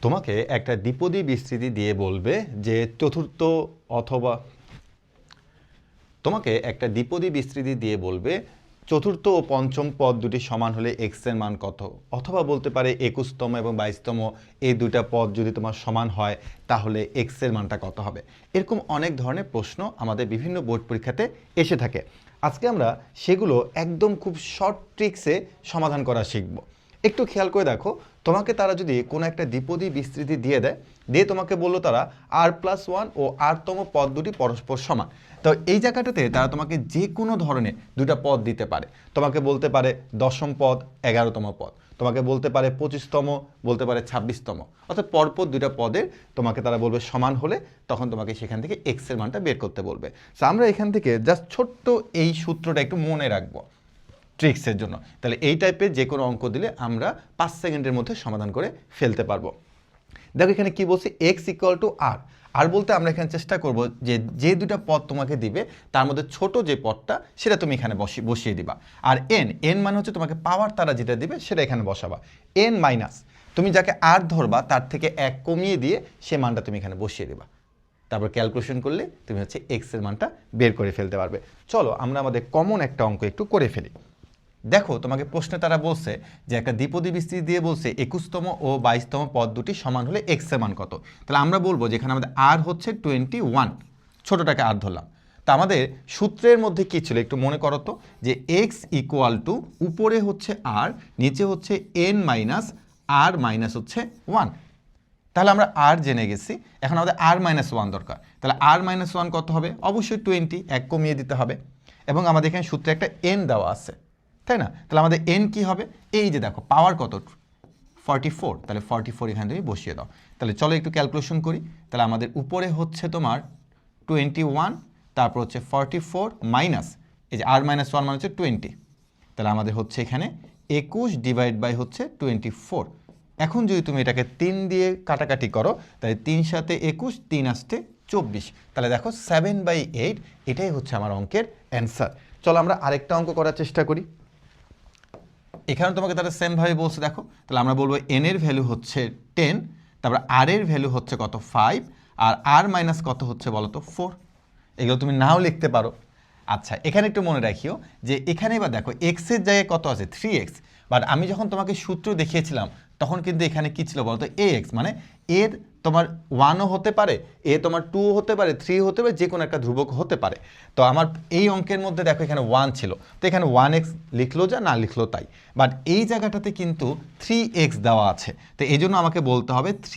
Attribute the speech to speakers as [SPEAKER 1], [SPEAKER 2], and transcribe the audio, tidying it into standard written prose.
[SPEAKER 1] তোমাকে একটা দ্বিপদী বিস্তৃতি দিয়ে বলবে যে চতুর্থ অথবা তোমাকে একটা দ্বিপদী বিস্তৃতি দিয়ে বলবে চতুর্থ ও পঞ্চম পদ দুটি সমান হলে এক্স এর মান কত, অথবা বলতে পারে 21তম এবং 22তম এই দুইটা পদ যদি তোমার সমান হয় তাহলে এক্স এর মানটা কত হবে। এরকম অনেক ধরনের প্রশ্ন আমাদের বিভিন্ন বোর্ড পরীক্ষাতে এসে থাকে। আজকে আমরা সেগুলো একদম খুব শর্ট ট্রিক্সে সমাধান করা শিখব। একটু খেয়াল করে দেখো, তোমাকে তারা যদি কোনো একটা দ্বিপদী বিস্তৃতি দিয়ে দেয়, দিয়ে তোমাকে বললো তারা r+1 ও rতম পদ দুটি পরস্পর সমান, তো এই জায়গাটাতে তারা তোমাকে যে কোনো ধরনের দুটা পদ দিতে পারে। তোমাকে বলতে পারে 10ম পদ 11তম পদ, তোমাকে বলতে পারে 25তম, বলতে পারে 26তম, অর্থাৎ পরপর দুইটা পদের তোমাকে তারা বলবে সমান হলে তখন তোমাকে সেখান থেকে এক্স এর মানটা বের করতে বলবে। সো আমরা এখান থেকে জাস্ট ছোট্ট এই সূত্রটা একটু মনে রাখবো ট্রিক্সের জন্য, তাহলে এই টাইপের যে কোনো অঙ্ক দিলে আমরা 5 সেকেন্ডের মধ্যে সমাধান করে ফেলতে পারবো। দেখো এখানে কি বলছি, এক্স ইকুয়াল টু আর। আর বলতে আমরা এখানে চেষ্টা করব যে যে দুটা পদ তোমাকে দিবে তার মধ্যে ছোট যে পদটা সেটা তুমি এখানে বসিয়ে দিবা। আর এন মানে হচ্ছে তোমাকে পাওয়ার তারা যেটা দিবে সেটা এখানে বসাবা। এন মাইনাস তুমি যাকে আর ধরবা তার থেকে 1 কমিয়ে দিয়ে সে মানটা তুমি এখানে বসিয়ে দিবা। তারপর ক্যালকুলেশন করলে তুমি হচ্ছে এক্স এর মানটা বের করে ফেলতে পারবে। চলো আমরা আমাদের কমন একটা অঙ্ক একটু করে ফেলি। দেখো তোমাকে প্রশ্নে তারা বলছে যে একটা দ্বিপদী বিস্তৃতি দিয়ে বলছে 21তম ও 22তম পদ দুটি সমান হলে এক্স এর মান কত। তাহলে আমরা বলবো যেখানে আমাদের আর হচ্ছে 21, ছোটটাকে আর ধরলাম। তা আমাদের সূত্রের মধ্যে কি ছিল একটু মনে করো তো, যে এক্স ইকুয়াল টু উপরে হচ্ছে আর, নিচে হচ্ছে এন মাইনাস আর মাইনাস হচ্ছে 1। তাহলে আমরা আর জেনে গেছি, এখন আমাদের r-1 দরকার। তাহলে r-1 কত হবে? অবশ্যই 20, 1 কমিয়ে দিতে হবে। এবং আমাদের এখানে সূত্রে একটা n দেওয়া আছে, তাই না? তাহলে আমাদের n কি হবে? এই যে দেখো পাওয়ার কত 44, তাহলে 44 এখানে তুমি বসিয়ে দাও। তাহলে চলো একটু ক্যালকুলেশন করি। তাহলে আমাদের উপরে হচ্ছে তোমার 21, তারপর হচ্ছে 44 মাইনাস এই যে r-1 মানে হচ্ছে 20, তাহলে আমাদের হচ্ছে এখানে 21 ডিভাইড বাই হচ্ছে 24। এখন যদি তুমি এটাকে 3 দিয়ে কাটাকাটি করো তাহলে 3 সাথে 21, 3 আসতে 24, তাহলে দেখো 7/8 এটাই হচ্ছে আমার অঙ্কের অ্যান্সার। চলো আমরা আরেকটা অঙ্ক করার চেষ্টা করি। এখানে তোমাকে তারা সেমভাবে বলছে, দেখো তাহলে আমরা বলবো এন এর ভ্যালু হচ্ছে 10, তারপর আর এর ভ্যালু হচ্ছে কত 5, আর আর মাইনাস কত হচ্ছে বলো তো 4। এগুলো তুমি নাও লিখতে পারো। আচ্ছা এখানে একটু মনে রাখিও যে এখানে এবার দেখো এক্স এর জায়গায় কত আছে 3x, বাট আমি যখন তোমাকে সূত্র দেখিয়েছিলাম তখন কিন্তু এখানে কি ছিল বলতো ax, মানে এর তোমার 1ও হতে পারে, এ তোমার 2 হতে পারে, 3 হতে পারে, যে কোনো একটা ধ্রুবক হতে পারে। তো আমার এই অঙ্কের মধ্যে দেখো এখানে 1 ছিল, তো এখানে 1x লিখলো যা না লিখলো তাই, বাট এই জায়গাটাতে কিন্তু 3x দেওয়া আছে, তো এই জন্য আমাকে বলতে হবে